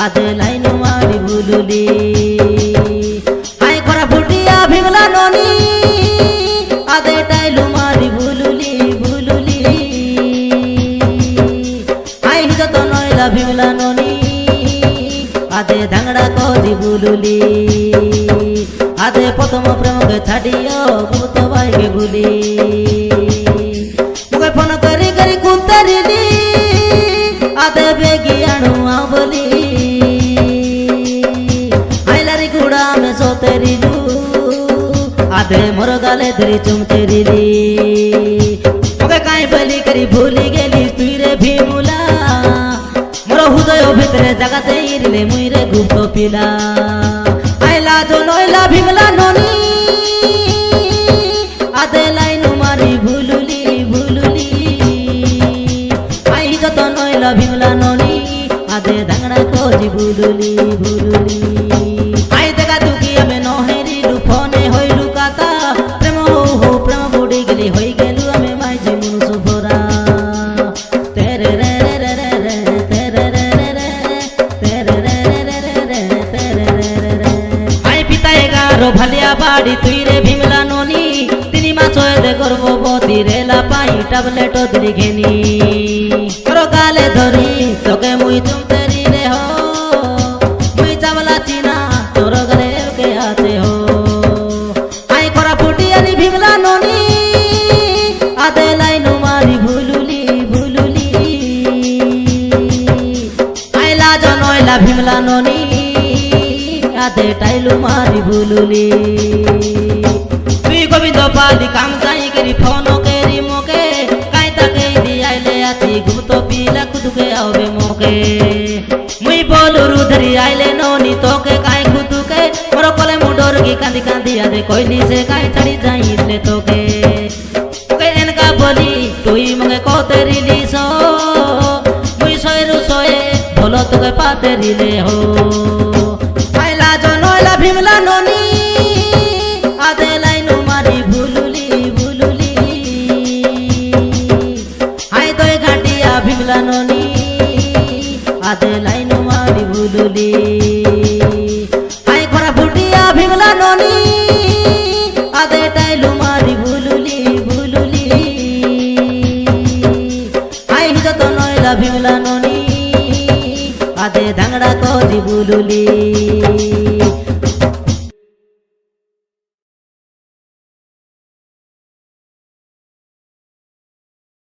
আদে লাইন মারি বুলুলি আই করা ফুটিয়া ভিমলা ননি আদে টাইলু মারি বুলুলি বুলুলি আই যত নইলা ভিমলা ননি আদে ধাংড়া করি বুলুলি আদে প্রথম প্রেমকে ছাড়িও ভূত ভাইকে ভুলি মুখে ফোন করি করি কুতারিলি আদে বেগি আণু বলি আইলারি গুড়া মে সোতেরিলু আদে মোর গালে ধরি চুমতেরিলি মুখে কাই বলি করি ভুলি গেলি তুই রে ভিমুলা মোর হৃদয় ভিতরে জাগাতে ইরিলে মুই রে গুপ্ত পিলা আইলা যো নইলা ভিমলা ননি আদে লাইন মারি ভুলুলি ভুলুলি আই যত নইলা ভিমলা ননি আদে ধাংড়া করি বুলুলি বুলুলি আই দেখা দুকি আমি নহেরিলু ফোনে হইলু কাতা প্রেম হো প্রেম বুড়ি গেলি হই গেলু আমি মাইজি মনুষ্য ভরা তেরে রে রে রে রে তেরে রে রে রে তেরে রে রে রে রে তেরে রে রে রে আই পিতায়ে গারো ভালিয়া বাড়ি তুই রে ভিমলা ননি তিনি মাছ দে গর্ভবতী রেলা পাই ট্যাবলেট দিলি ঘেনি তোর গালে ধরি তোকে মুই চুমতেরি রে হো মুই চাবলা চিনা তোর ঘরে কে হাতে হো আই করা ফুটিয়ানি ভিমলা ননি আদে লাইন মারি ভুলুলি ভুলুলি আইলা জনইলা ভিমলা ননি আদে টাইলু মারি ভুলুলি তুই গোবিন্দ পালি কাম যাই করি ফোন কেরি মোকে কাই তাকে দি আইলে আছি গুপ্ত পিলা কুদুকে আবে মোকে মুই বলুরু ধরি আইলে ননি তোকে কাই কুদুকে মোর কলে মুডর কি কাঁদি কাঁদি আদে কইলি সে কাই ছাড়ি যাইলে তোকে তোকে এনকা বলি তুই মোকে কতেরিলি সো মুই সয়রু সয়ে ভলো তোকে পাতেরিলে হো আইলা জনইলা ভিমলা ননি আদে লাইন মারি ভুলুলি ভুলুলি আই তোই ঘাটিয়া ভিমলা ননি আদে লাইন মারি ভুলুলি আই খরা ফুটিয়া ভিমলা ননি আদে টাইলু মারি ভুলুলি ভুলুলি আই যত নইলা ভিমলা ননি আদে ধাংড়া করি বুলুলি